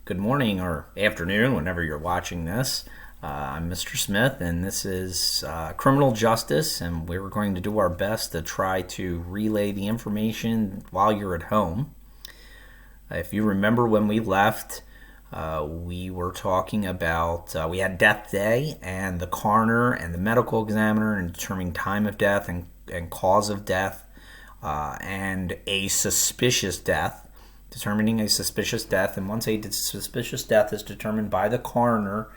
Good morning or afternoon, whenever you're watching this. I'm Mr. Smith, and this is Criminal Justice, and we're going to do our best to try to relay the information while you're at home. If you remember when we left, we were talking about, we had Death Day, and the coroner and the medical examiner in determining time of death and cause of death, and a suspicious death. Determining a suspicious death, and once a suspicious death is determined by the coroner,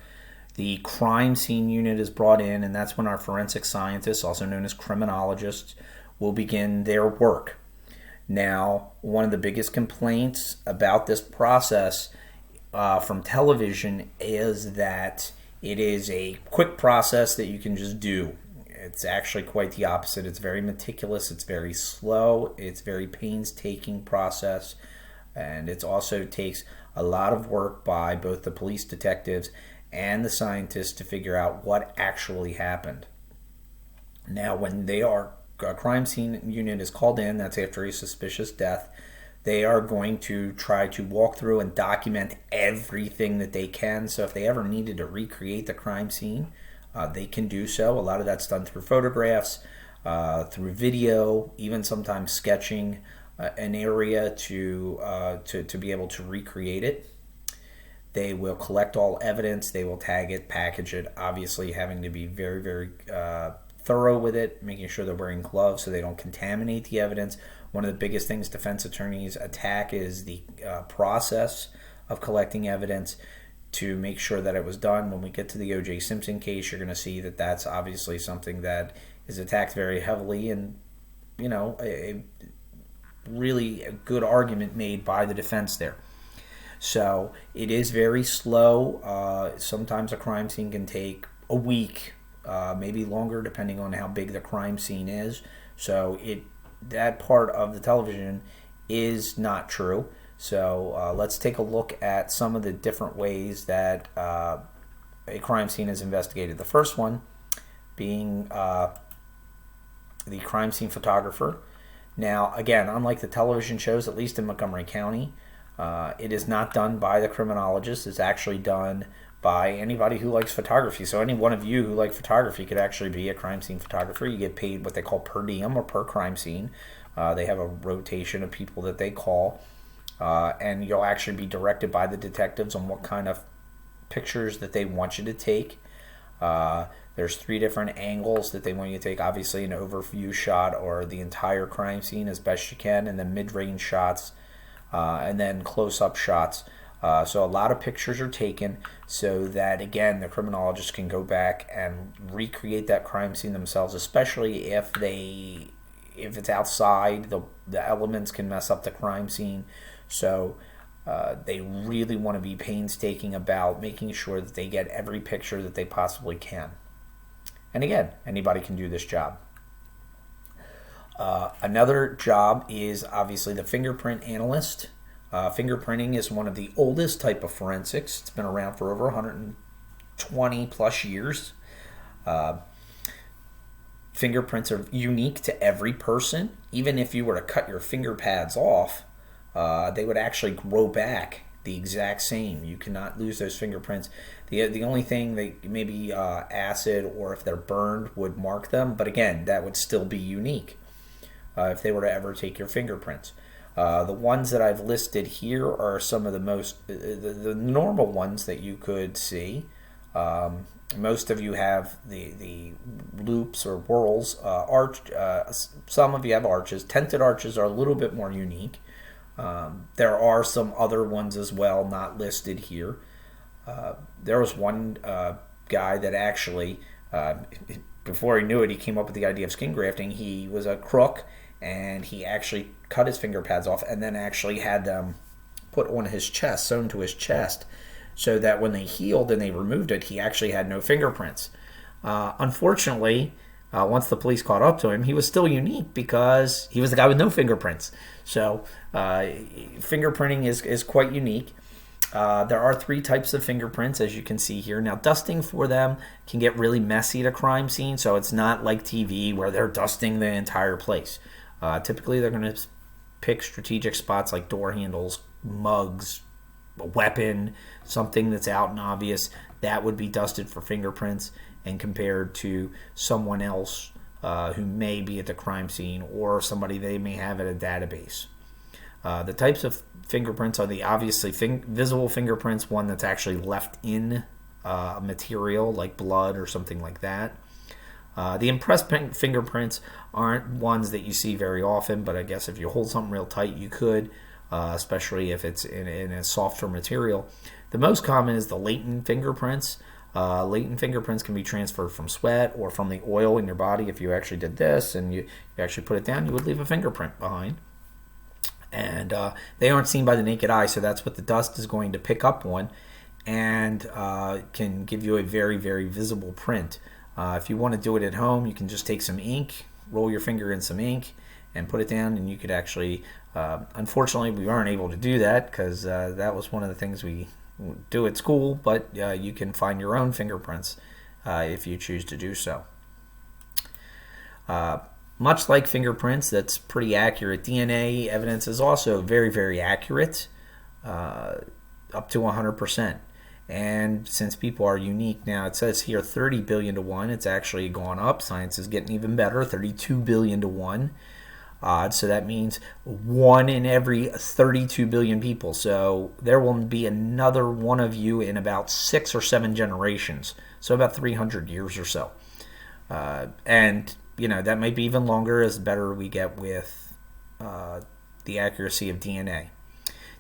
the crime scene unit is brought in, and that's when our forensic scientists, also known as criminologists, will begin their work. Now, one of the biggest complaints about this process from television is that it is a quick process that you can just do. It's actually quite the opposite. It's very meticulous, it's very slow, it's a very painstaking process. And it also takes a lot of work by both the police detectives and the scientists to figure out what actually happened. Now, when a crime scene unit is called in, that's after a suspicious death, they are going to try to walk through and document everything that they can. So if they ever needed to recreate the crime scene, they can do so. A lot of that's done through photographs, through video, even sometimes sketching an area to be able to recreate it. They will collect all evidence. They will tag it, package it, obviously having to be very, very thorough with it, making sure they're wearing gloves so they don't contaminate the evidence. One of the biggest things defense attorneys attack is the process of collecting evidence to make sure that it was done. When we get to the O.J. Simpson case, you're going to see that that's obviously something that is attacked very heavily, and really a good argument made by the defense there. So it is very slow. Sometimes a crime scene can take a week, maybe longer, depending on how big the crime scene is. So that part of the television is not true. So let's take a look at some of the different ways that a crime scene is investigated. The first one being the crime scene photographer. Now, again, unlike the television shows, at least in Montgomery County, it is not done by the criminologist. It's actually done by anybody who likes photography. So any one of you who like photography could actually be a crime scene photographer. You get paid what they call per diem or per crime scene. They have a rotation of people that they call, and you'll actually be directed by the detectives on what kind of pictures that they want you to take. There's 3 different angles that they want you to take. Obviously, an overview shot or the entire crime scene as best you can, and then mid-range shots, and then close-up shots. So a lot of pictures are taken so that, again, the criminologists can go back and recreate that crime scene themselves, especially if it's outside. The elements can mess up the crime scene. So they really want to be painstaking about making sure that they get every picture that they possibly can. And again, anybody can do this job. Another job is obviously the fingerprint analyst. Fingerprinting is one of the oldest type of forensics. It's been around for over 120 plus years. Fingerprints are unique to every person. Even if you were to cut your finger pads off, they would actually grow back the exact same. You cannot lose those fingerprints. The only thing maybe acid, or if they're burned, would mark them, but again, that would still be unique if they were to ever take your fingerprints. The ones that I've listed here are some of the most the normal ones that you could see. Most of you have the loops or whorls, arch. Some of you have arches. Tented arches are a little bit more unique. There are some other ones as well, not listed here. There was one guy that actually, before he knew it, he came up with the idea of skin grafting. He was a crook, and he actually cut his finger pads off and then actually had them put on his chest, sewn to his chest, so that when they healed and they removed it, he actually had no fingerprints. Unfortunately, once the police caught up to him, he was still unique because he was the guy with no fingerprints. So fingerprinting is quite unique. There are 3 types of fingerprints, as you can see here. Now, dusting for them can get really messy at a crime scene, so it's not like TV where they're dusting the entire place. Typically, they're going to pick strategic spots like door handles, mugs, a weapon, something that's out and obvious, that would be dusted for fingerprints, and compared to someone else who may be at the crime scene or somebody they may have at a database. The types of fingerprints are the obviously visible fingerprints, one that's actually left in material like blood or something like that. The impressed fingerprints aren't ones that you see very often, but I guess if you hold something real tight, you could, especially if it's in a softer material. The most common is the latent fingerprints. Latent fingerprints can be transferred from sweat or from the oil in your body. If you actually did this and you actually put it down, you would leave a fingerprint behind. And they aren't seen by the naked eye, so that's what the dust is going to pick up on and can give you a very, very visible print. If you want to do it at home, you can just take some ink, roll your finger in some ink, and put it down, and you could actually, unfortunately, we aren't able to do that because that was one of the things we do at school, but you can find your own fingerprints if you choose to do so. Much like fingerprints, that's pretty accurate. DNA evidence is also very, very accurate, up to 100%. And since people are unique now, it says here 30 billion to 1. It's actually gone up. Science is getting even better, 32 billion to 1. So that means 1 in every 32 billion people. So there will be another one of you in about 6 or 7 generations. So about 300 years or so. And, that might be even longer as better we get with the accuracy of DNA.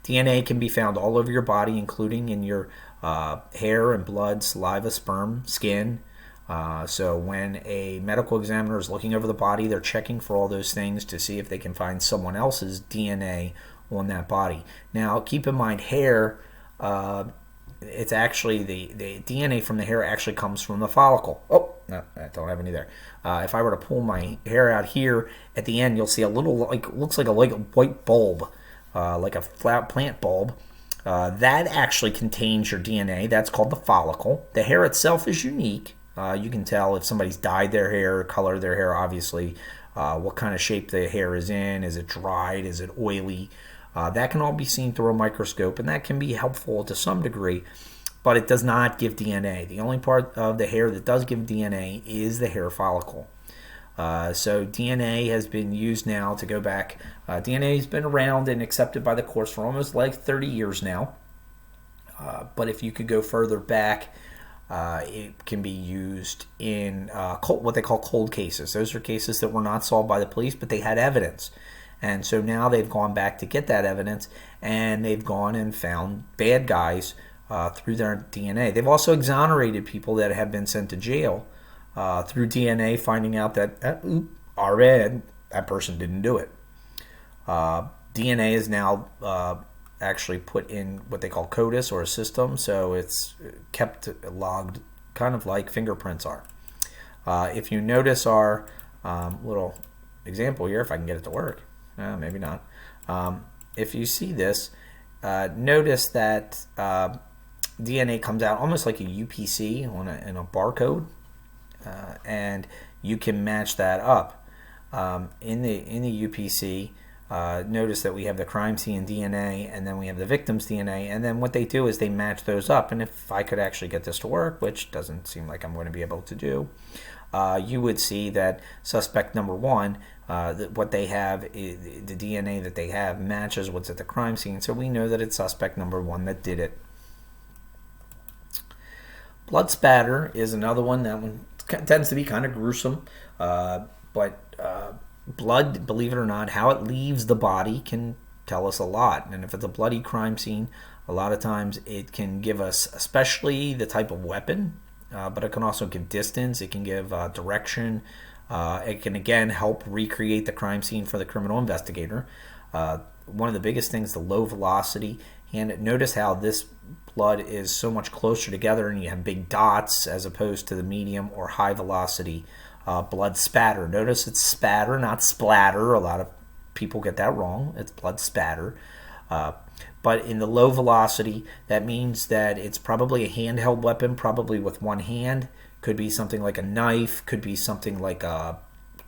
DNA can be found all over your body, including in your hair and blood, saliva, sperm, skin. So when a medical examiner is looking over the body, they're checking for all those things to see if they can find someone else's DNA on that body. Now, keep in mind, hair, it's actually the DNA from the hair actually comes from the follicle. Oh, no, I don't have any there. If I were to pull my hair out here, at the end, you'll see a little, looks like a white bulb, like a flat plant bulb. That actually contains your DNA. That's called the follicle. The hair itself is unique. You can tell if somebody's dyed their hair, colored their hair, obviously, what kind of shape the hair is in. Is it dried? Is it oily? That can all be seen through a microscope, and that can be helpful to some degree, but it does not give DNA. The only part of the hair that does give DNA is the hair follicle. So DNA has been used now to go back. DNA has been around and accepted by the courts for almost 30 years now. But if you could go further back, it can be used in what they call cold cases. Those are cases that were not solved by the police, but they had evidence. And so now they've gone back to get that evidence, and they've gone and found bad guys through their DNA. They've also exonerated people that have been sent to jail through DNA, finding out that, that person didn't do it. DNA is now actually put in what they call CODIS, or a system, so it's kept logged kind of like fingerprints are. If you notice our little example here, if I can get it to work, maybe not. If you see this, notice that DNA comes out almost like a UPC in a barcode, and you can match that up. In the UPC, notice that we have the crime scene DNA, and then we have the victim's DNA, and then what they do is they match those up. And if I could actually get this to work, which doesn't seem like I'm going to be able to do, you would see that suspect number 1, what they have, the DNA that they have matches what's at the crime scene, so we know that it's suspect number 1 that did it. Blood spatter is another one. That one tends to be kind of gruesome, but blood, believe it or not, how it leaves the body can tell us a lot. And if it's a bloody crime scene, a lot of times it can give us, especially the type of weapon, but it can also give distance. It can give direction. It can, again, help recreate the crime scene for the criminal investigator. One of the biggest things, the low velocity. And notice how this blood is so much closer together, and you have big dots as opposed to the medium or high velocity blood spatter. Notice it's spatter, not splatter. A lot of people get that wrong. It's blood spatter. But in the low velocity, that means that it's probably a handheld weapon, probably with one hand. Could be something like a knife, could be something like a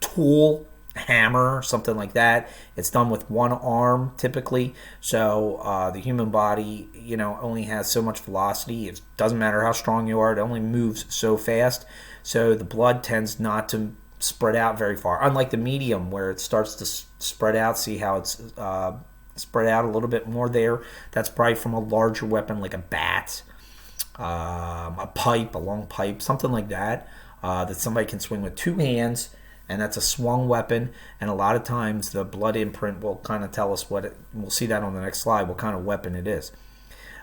tool, hammer, something like that. It's done with one arm typically. So the human body, only has so much velocity. It doesn't matter how strong you are. It only moves so fast. So the blood tends not to spread out very far. Unlike the medium, where it starts to spread out. See how it's spread out a little bit more there? That's probably from a larger weapon like a bat, a pipe, a long pipe, something like that, that somebody can swing with two hands, and that's a swung weapon. And a lot of times the blood imprint will kind of tell us we'll see that on the next slide, what kind of weapon it is.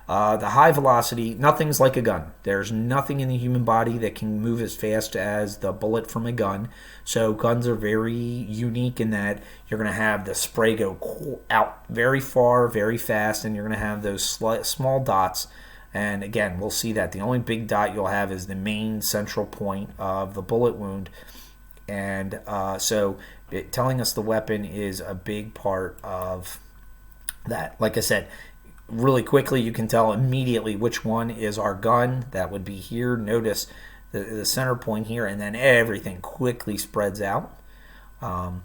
The high velocity, nothing's like a gun. There's nothing in the human body that can move as fast as the bullet from a gun. So guns are very unique in that you're going to have the spray go out very far, very fast, and you're going to have those small dots. And again, we'll see that the only big dot you'll have is the main central point of the bullet wound. And telling us the weapon is a big part of that. Like I said, really quickly, you can tell immediately which one is our gun. That would be here. Notice the center point here, and then everything quickly spreads out. So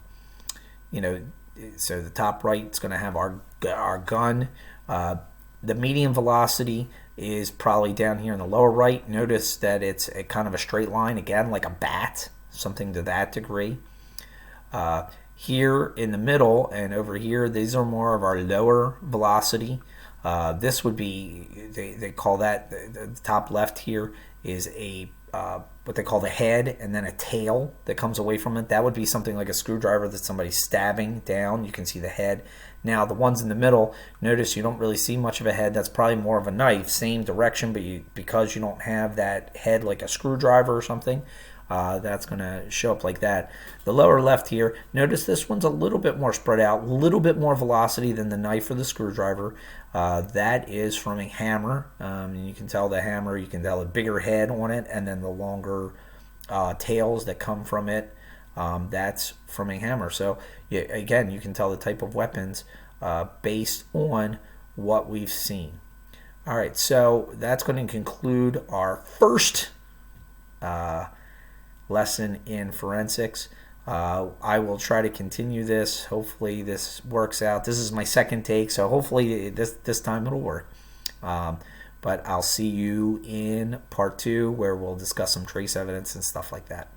the top right is going to have our gun. The medium velocity is probably down here in the lower right. Notice that it's a kind of a straight line, again, like a bat, something to that degree. Here in the middle and over here, these are more of our lower velocity. This would be, they call that, the top left here is what they call the head, and then a tail that comes away from it. That would be something like a screwdriver that somebody's stabbing down. You can see the head. Now the ones in the middle, notice you don't really see much of a head. That's probably more of a knife, same direction, but because you don't have that head like a screwdriver or something, that's going to show up like that. The lower left here, notice this one's a little bit more spread out, a little bit more velocity than the knife or the screwdriver. That is from a hammer. And you can tell the hammer, you can tell a bigger head on it, and then the longer tails that come from it, that's from a hammer. So again, you can tell the type of weapons based on what we've seen. All right, so that's going to conclude our first lesson in forensics. I will try to continue this. Hopefully this works out. This is my second take, so hopefully this time it'll work. But I'll see you in part 2, where we'll discuss some trace evidence and stuff like that.